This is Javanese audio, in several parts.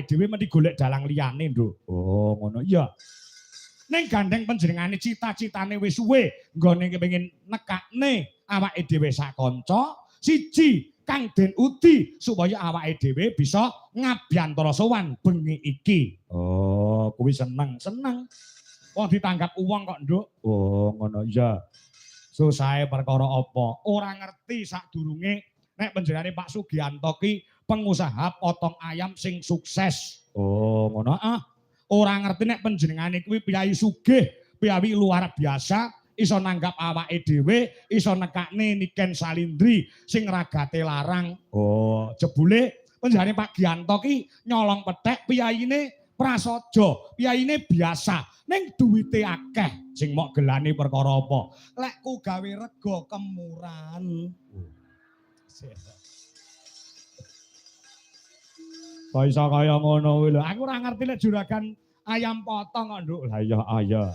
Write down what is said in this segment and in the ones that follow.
dhewe mesti golek dalang liyane, Nduk. Oh, ngono. Iya. Ning gandeng panjenengane cita-citane wis suwe nggone kepengin nekakne awake dhewe sak kanca, siji kang den udi supaya awake dhewe bisa ngabyantara sowan bengi iki. Oh, kuwi seneng. Wong ditanggap uwong kok, Nduk. Oh, ngono iya. Susahe perkara apa? Ora ngerti sadurunge nek panjenengane Pak Sugianto ki pengusaha potong ayam sing sukses. Oh, ngono ah. Ora ngerti nek panjenengane kuwi piyai sugih, piyawi luar biasa, iso nanggap awake dhewe, iso nekakne Niken Salindri sing ragate larang. Oh, jebule panjenengane Pak Gianto ki nyolong pethek, piyaine prasaja, piyaine biasa, ning duwite akeh. Sing mok gelane perkara apa? Lek ku gawe rega kemuran. Kok iso kaya ngono kuwi lho. Aku ora ngerti lek juragan ayam potong kok, Nduk. Lah iya.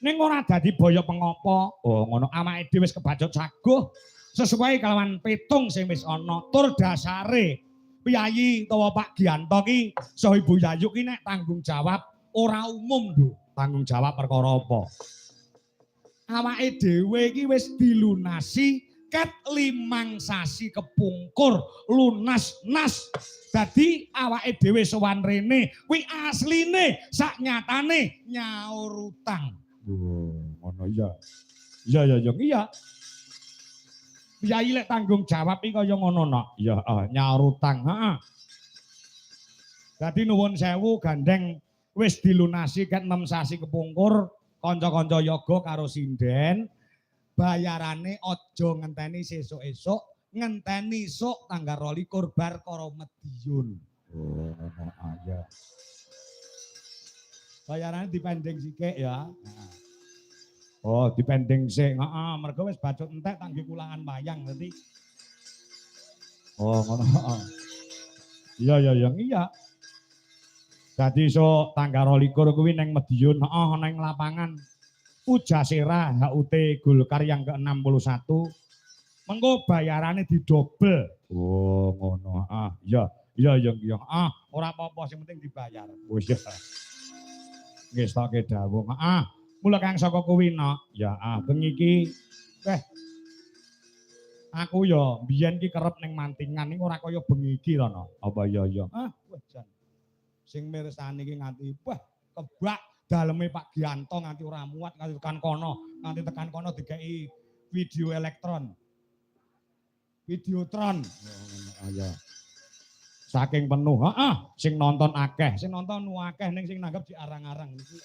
Ning ora dadi boyo pengopo. Oh, ngono awake dhewe wis kebacut saguh sesuai kelawan petung sing wis ana. Tur dasare piyayi utawa Pak Gianto ki saha Ibu Yayu ki nek tanggung jawab ora umum, Nduk. Tanggung jawab perkara apa? Awake dhewe iki wis dilunasi ket 5 sasi kepungkur lunas nas. Dadi awake dhewe sowan rene kuwi asline sak nyatane nyaur utang. Oh, ngono iya. Iya. Piyayi lek tanggung jawab iki kaya ngono nok. Iya, nyaur utang, heeh. Dadi nuwun sewu gandeng wis dilunasi ket 6 sasi kepungkur, kanca-kanca yoga karo sinden. Bayarane aja ngenteni sesuk-esuk, ngenteni esuk tanggal 22 bar karo Mediun. Oh, iya. Bayarane dipending sithik ya. Oh, dipending sik. Heeh, mergo wis bacut entek tangge kulangan wayang dadi. Oh, ngono. Iya. Dadi esuk tanggal 22 kuwi ning Mediun, heeh, ning lapangan Pujasera HUT Golkar yang ke-61. Mengko bayarane didobel. Oh, ngono. Iya. Ora apa-apa sing penting dibayar. Oh iya. Nggih stoke dawuh. Mula kang saka kuwi nok. Ya, bengi iki aku ya biyen ki kerep ning mantingan ning ora kaya bengi iki to no. Apa iya. Jan. Sing mirsani iki nganti kebak daleme Pak Gianto nganti ora muat nganti tekan kono dikei video elektron. Videotron. Ya. Saking penuh, sing nonton akeh, sing nonton akeh ning sing nanggap diarang-arang iki.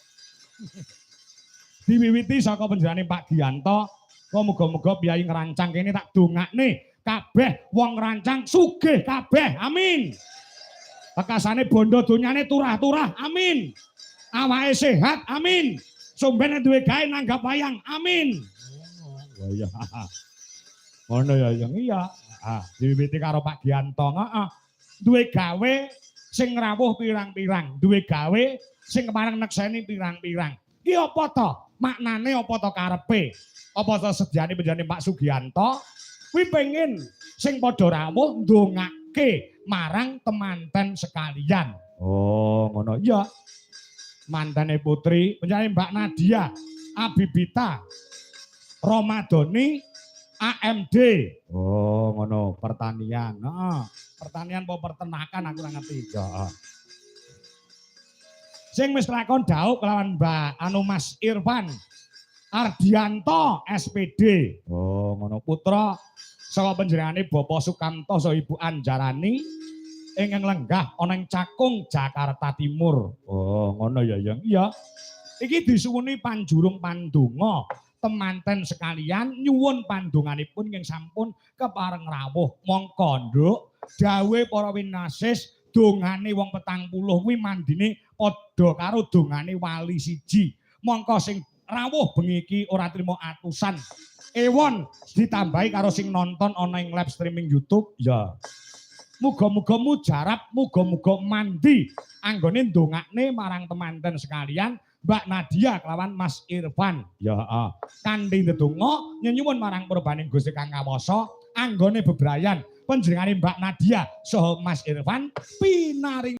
Diwiwiti saka panjenengane Pak Gianto, kok muga-muga piyayi ngrancang kene tak dongakne kabeh wong ngrancang sugih kabeh. Amin. Bekasane bondo donyane turah-turah. Amin. Awake sehat, amin. Sumbene duwe gawe nanggap wayang, amin. Oh iya. Ngono ya, iya. Diwiwiti karo Pak Gianto, duwe gawe sing ngrawuh pirang-pirang, duwe gawe sing kemareng nekseni pirang-pirang. Ki apa to? Maknane apa to karepe? Apa to sediane panjenengane Pak Sugianto? Kuwi pengen sing padha rawuh ndongake marang temanten sekalian. Oh, ngono. Iya. Mantane putri, penyanyi Mbak Nadia, Abibita, Romadoni, AMD. Oh, ngono, pertanian. Pertanian apa peternakan aku ora ngerti. Ya. Sing wis lakon dauk kelawan Mbak Mas Irfan Ardianto SPD. Oh, ngono putra saka panjenengane Bapak Sukamto saha Ibu Anjarani. Ingkang lenggah ana ing Cakung Jakarta Timur. Oh, ngono ya, Yang. Iya. Iki disuwuni panjurung pandonga temanten sekalian nyuwun pandonganipun ing sampun kepareng rawuh. Mongko, Nduk, dawuhe para winasis dongane wong 40 kuwi mandine padha karo dongane wali siji. Mongko sing rawuh bengi iki ora trima atusan. Ewon ditambahi karo sing nonton ana ing live streaming YouTube. Ya. Muga-muga mujarab, muga-muga mandi anggone ndongakne marang temanten sekalian Mbak Nadia kelawan Mas Irfan. Ya, kanthi ndedonga nyuwun marang purbaning Gusti Kang Kawasa anggone bebrayan panjenengane Mbak Nadia saha Mas Irfan pinaring